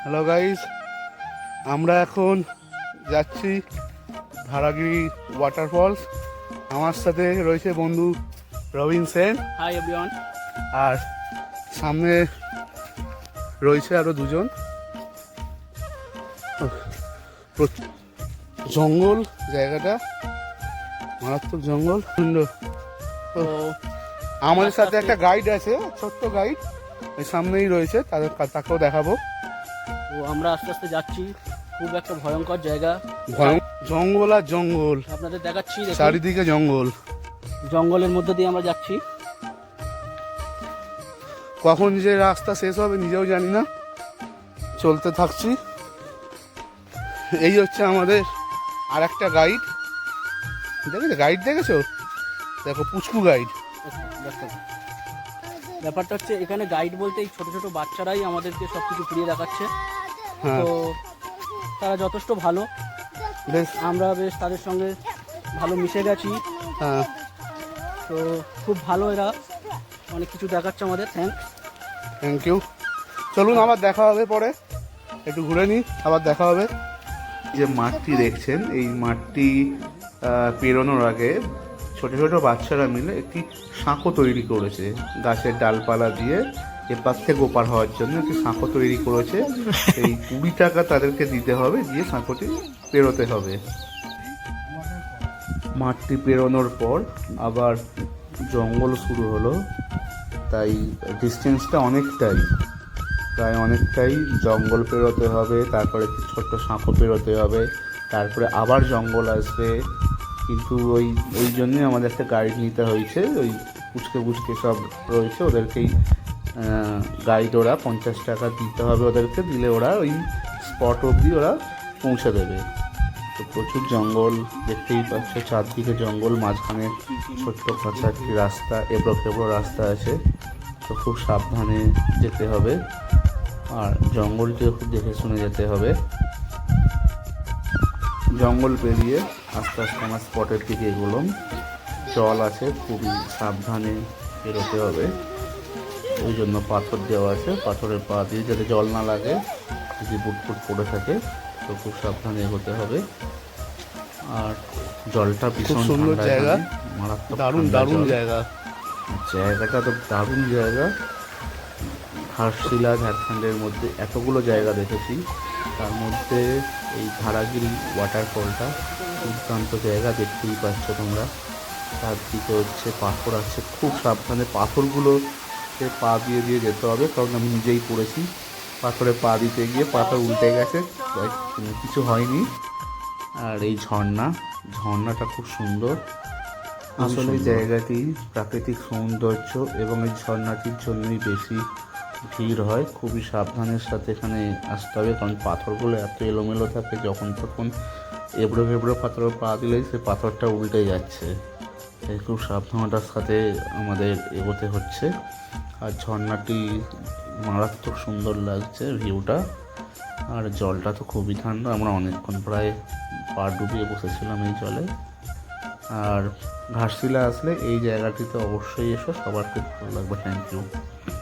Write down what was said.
Hello guys, আমরা এখন যাচ্ছি ধারাগিরি ওয়াটারফলস। আমার সাথে রয়েছে বন্ধু রবিন সেন। Hi everyone. আর সামনে রয়েছে আরো দুজন। জঙ্গল, জায়গাটা মারাত্মক জঙ্গল, সুন্দর। তো আমাদের সাথে একটা গাইড আছে, ছোট্ট গাইড, ওই সামনেই রয়েছে, তাকেও দেখাবো। তো আমরা আস্তে আস্তে যাচ্ছি, খুব একটা ভয়ঙ্কর জায়গা, জঙ্গল আর জঙ্গল, আপনাদের দেখাচ্ছি। দেখুন, চারিদিকে জঙ্গল। জঙ্গলের মধ্যে দিয়ে আমরা যাচ্ছি। কখন যে রাস্তা শেষ হবে নিজেও জানি না, চলতে থাকছি। এই হচ্ছে আমাদের আর একটা গাইড, দেখেছো? গাইড দেখেছো? দেখো, পুচকু গাইড। দেখো, ব্যাপারটা হচ্ছে এখানে গাইড বলতে এই ছোট ছোট বাচ্চারাই আমাদেরকে সবকিছু ঘুরিয়ে দেখাচ্ছে। হ্যাঁ, তো তারা যথেষ্ট ভালো, বেশ। আমরা বেশ তাদের সঙ্গে ভালো মিশে গেছি। হ্যাঁ, তো খুব ভালো, এরা অনেক কিছু দেখাচ্ছে আমাদের। Thank you. চলুন, আবার দেখা হবে পরে, একটু ঘুরে নিই, আবার দেখা হবে। যে মাঠটি দেখছেন, এই মাঠটি পেরোনোর আগে ছোট ছোট বাচ্চারা মিলে একটি সাঁকো তৈরি করেছে, গাছের ডালপালা দিয়ে এপার থেকে ওপার হওয়ার জন্য একটি সাঁকো তৈরি করেছে। এই 20 টাকা তাদেরকে দিতে হবে, দিয়ে সাঁকোটি পেরোতে হবে। মাঠটি পেরোনোর পর আবার জঙ্গল শুরু হলো, তাই ডিস্টেন্সটা প্রায় অনেকটাই জঙ্গল পেরোতে হবে, তারপরে একটি ছোট্ট সাঁকো পেরোতে হবে, তারপরে আবার জঙ্গল আসবে। কিন্তু ওই জন্যই আমাদের একটা গাইড নিতে হয়েছে, ওই পুচকে সব রয়েছে, ওদেরকেই গাইড, ওরা 50 টাকা দিতে হবে ওদেরকে, দিলে ওরা ওই স্পট অবধি ওরা পৌঁছে দেবে। তো প্রচুর জঙ্গল দেখতেই পাচ্ছ, চারদিকে জঙ্গল, মাঝখানে ছোট্ট কাঁচা একটি রাস্তা, এবড়ো খেবড়ো রাস্তা আছে। তো খুব সাবধানে যেতে হবে, আর জঙ্গলটিও খুব দেখে শুনে যেতে হবে। জঙ্গল পেরিয়ে আস্তে আস্তে আমার স্পটের দিকে এগোলাম। জল আছে, খুবই সাবধানে বেরোতে হবে, ওই জন্য পাথর দেওয়া আছে, পাথরের পা দিয়ে যাতে জল না লাগে, যদি বুটফুট পড়ে থাকে, তো খুব সাবধানে এগোতে হবে। আর জলটা ভীষণ সুন্দর জায়গা, মারাত্মক দারুণ জায়গা। জায়গাটা তো দারুণ জায়গা। ঘাটশিলা, ঝাড়খণ্ডের মধ্যে এতগুলো জায়গা দেখেছি, তার মধ্যে এই ধারাগিরি ওয়াটারফলটা দুর্দান্ত জায়গা, দেখতেই পাচ্ছ তোমরা। চারদিকে হচ্ছে পাথর আছে, খুব সাবধানে পাথরগুলোতে পা দিয়ে যেতে হবে, কারণ আমি নিজেই পড়েছি পাথরে পা দিতে গিয়ে, পাথর উল্টে গেছে, কিছু হয়নি। আর এই ঝর্ণাটা খুব সুন্দর। আসলে জায়গাটি প্রাকৃতিক সৌন্দর্য এবং এই ঝর্ণাটির জন্যই বেশি ভিড় হয়। খুবই সাবধানের সাথে এখানে আসতে হবে, কারণ পাথরগুলো এত এলোমেলো থাকে, যখন তখন এবড়ো খেবড়ো পাথর পা দিলেই সে পাথরটা উল্টে যাচ্ছে, তাই খুব সাবধানতার সাথে আমাদের এগোতে হচ্ছে। আর ঝর্ণাটি মারাত্মক সুন্দর লাগছে ভিউটা, আর জলটা তো খুবই ঠান্ডা, আমরা অনেকক্ষণ প্রায় পা ডুবিয়ে বসেছিলাম এই জলে। আর ঘাটশিলা আসলে এই জায়গাটিতে অবশ্যই এসো, সবার খুব ভালো লাগবে। Thank you.